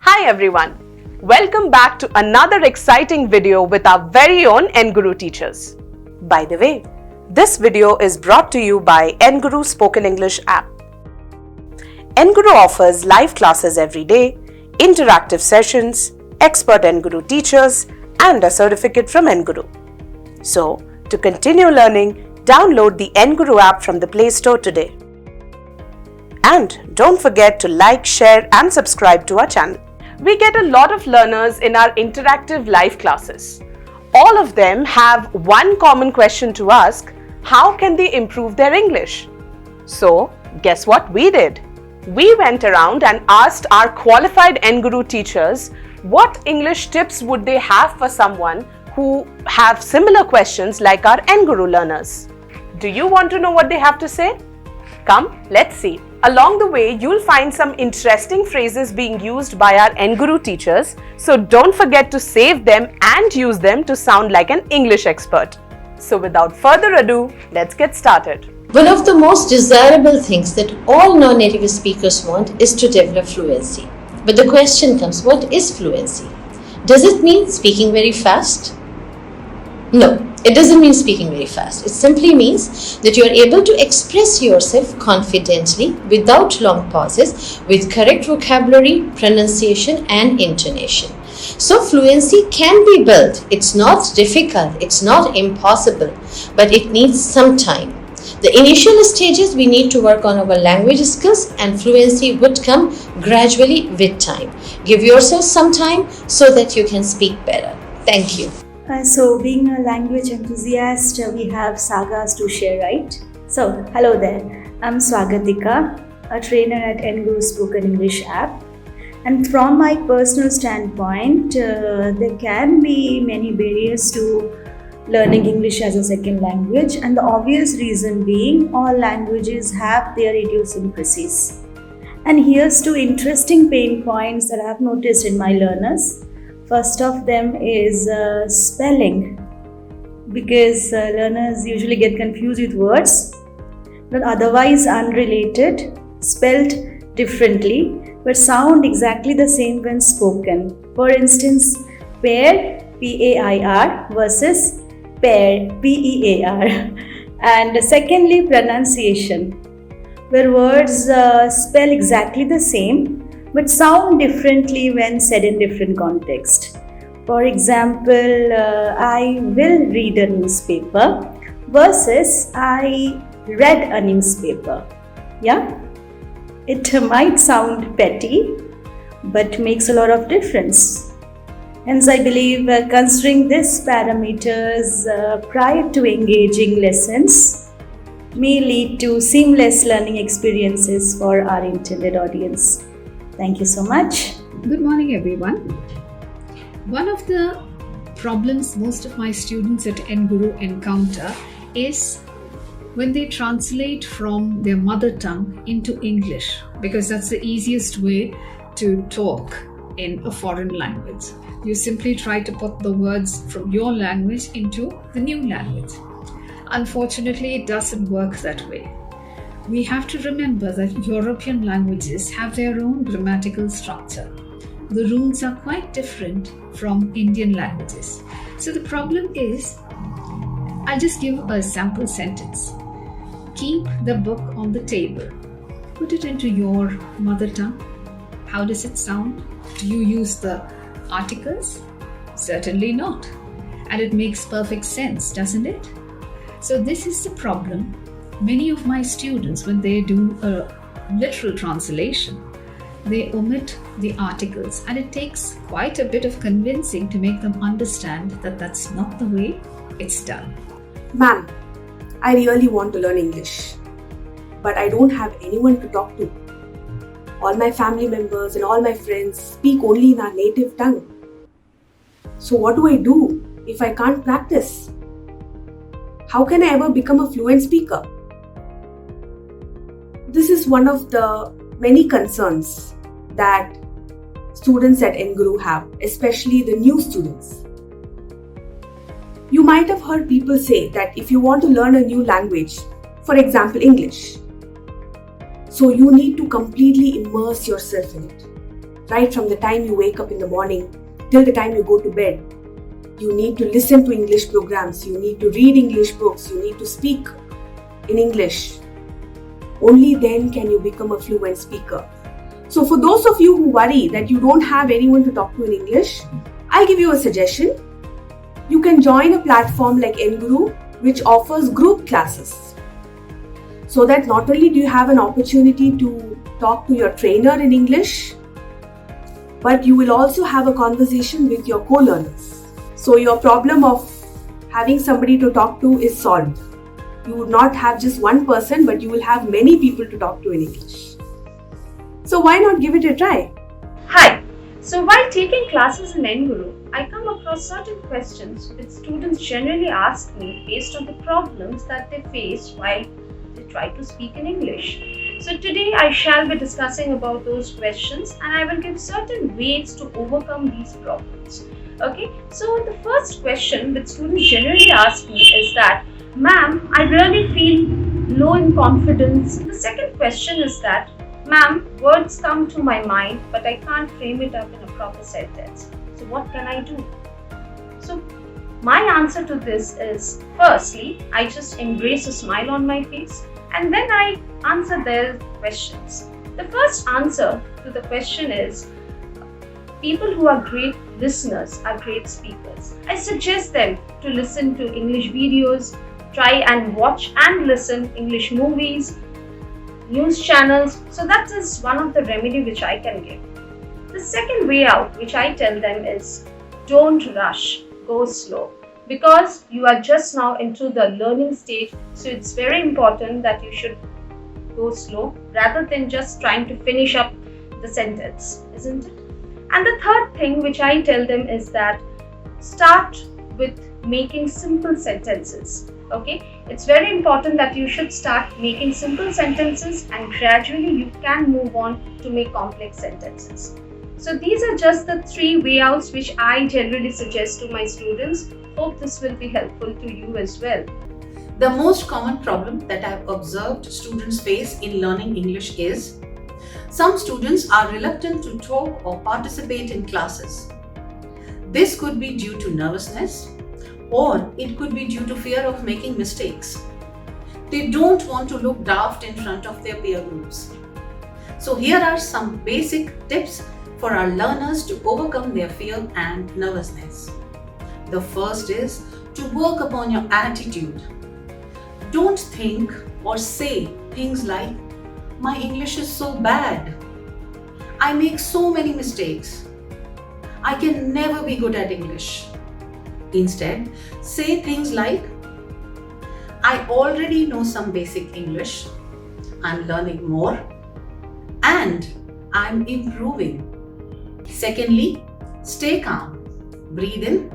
Hi everyone, welcome back to another exciting video with our very own Enguru teachers. By the way, this video is brought to you by Enguru Spoken English app. Enguru offers live classes every day, interactive sessions, expert Enguru teachers and a certificate from Enguru. So, to continue learning, download the Enguru app from the Play Store today. And don't forget to like, share and subscribe to our channel. We get a lot of learners in our interactive live classes. All of them have one common question to ask: how can they improve their English? So, guess what we did? We went around and asked our qualified Enguru teachers what English tips would they have for someone who have similar questions like our Enguru learners. Do you want to know what they have to say? Come, let's see. Along the way, you'll find some interesting phrases being used by our Enguru teachers, so don't forget to save them and use them to sound like an English expert. So without further ado, let's get started. One of the most desirable things that all non-native speakers want is to develop fluency. But the question comes, what is fluency? Does it mean speaking very fast? No. It doesn't mean speaking very fast. It simply means that you are able to express yourself confidently without long pauses, with correct vocabulary, pronunciation and intonation. So fluency can be built. It's not difficult, it's not impossible, but it needs some time. The initial stages, we need to work on our language skills, and fluency would come gradually with time. Give yourself some time so that you can speak better. Thank you. So being a language enthusiast, we have sagas to share, right? So, hello there. I'm Swagatika, a trainer at Enguru Spoken English app. And from my personal standpoint, there can be many barriers to learning English as a second language. And the obvious reason being, all languages have their idiosyncrasies. And here's two interesting pain points that I've noticed in my learners. First of them is spelling, because learners usually get confused with words that otherwise unrelated, spelled differently, but sound exactly the same when spoken. For instance, pair, P-A-I-R versus pair, P-E-A-R. And secondly, pronunciation, where words spell exactly the same but sound differently when said in different context. For example, I will read a newspaper versus I read a newspaper. Yeah? It might sound petty, but makes a lot of difference. Hence, I believe considering these parameters prior to engaging lessons may lead to seamless learning experiences for our intended audience. Thank you so much. Good morning, everyone. One of the problems most of my students at Enguru encounter is when they translate from their mother tongue into English, because that's the easiest way to talk in a foreign language. You simply try to put the words from your language into the new language. Unfortunately, it doesn't work that way. We have to remember that European languages have their own grammatical structure. The rules are quite different from Indian languages. So the problem is, I'll just give a sample sentence. Keep the book on the table. Put it into your mother tongue. How does it sound? Do you use the articles? Certainly not. And it makes perfect sense, doesn't it? So this is the problem. Many of my students, when they do a literal translation, they omit the articles, and it takes quite a bit of convincing to make them understand that that's not the way it's done. Ma'am, I really want to learn English, but I don't have anyone to talk to. All my family members and all my friends speak only in our native tongue. So what do I do if I can't practice? How can I ever become a fluent speaker? This is one of the many concerns that students at Enguru have, especially the new students. You might have heard people say that if you want to learn a new language, for example English, so you need to completely immerse yourself in it. right from the time you wake up in the morning till the time you go to bed. You need to listen to English programs, you need to read English books, you need to speak in English. Only then can you become a fluent speaker. So for those of you who worry that you don't have anyone to talk to in English, I'll give you a suggestion. You can join a platform like Enguru, which offers group classes. So that not only do you have an opportunity to talk to your trainer in English, but you will also have a conversation with your co-learners. So your problem of having somebody to talk to is solved. You would not have just one person, but you will have many people to talk to in English. So why not give it a try? Hi. So while taking classes in Enguru, I come across certain questions which students generally ask me based on the problems that they face while they try to speak in English. So today I shall be discussing about those questions and I will give certain ways to overcome these problems. Okay, so the first question that students generally ask me is that, ma'am, I really feel low in confidence. The second question is that, ma'am, words come to my mind but I can't frame it up in a proper sentence. So what can I do? So my answer to this is, firstly, I just embrace a smile on my face and then I answer their questions. The first answer to the question is, people who are great listeners are great speakers. I suggest them to listen to English videos, try and watch and listen English movies, news channels. So that is one of the remedy which I can give. The second way out which I tell them is, don't rush, go slow. Because you are just now into the learning stage, so it's very important that you should go slow rather than just trying to finish up the sentence, isn't it? And the third thing which I tell them is that start with making simple sentences. Okay, it's very important that you should start making simple sentences and gradually you can move on to make complex sentences. So these are just the 3 way outs which I generally suggest to my students. Hope this will be helpful to you as well. The most common problem that I've observed students face in learning English is, some students are reluctant to talk or participate in classes. This could be due to nervousness, or it could be due to fear of making mistakes. They don't want to look daft in front of their peer groups. So here are some basic tips for our learners to overcome their fear and nervousness. The first is to work upon your attitude. Don't think or say things like, my English is so bad. I make so many mistakes. I can never be good at English. Instead, say things like, I already know some basic English. I'm learning more and I'm improving. Secondly, stay calm. Breathe in,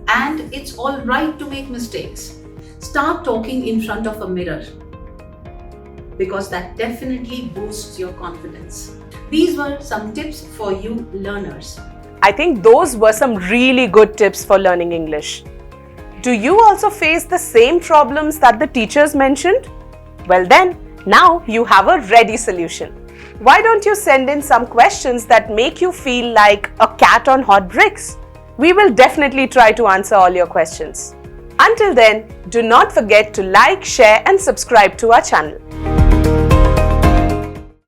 and it's all right to make mistakes. Start talking in front of a mirror, because that definitely boosts your confidence. These were some tips for you learners. I think those were some really good tips for learning English. Do you also face the same problems that the teachers mentioned? Well then, now you have a ready solution. Why don't you send in some questions that make you feel like a cat on hot bricks? We will definitely try to answer all your questions. Until then, do not forget to like, share and subscribe to our channel.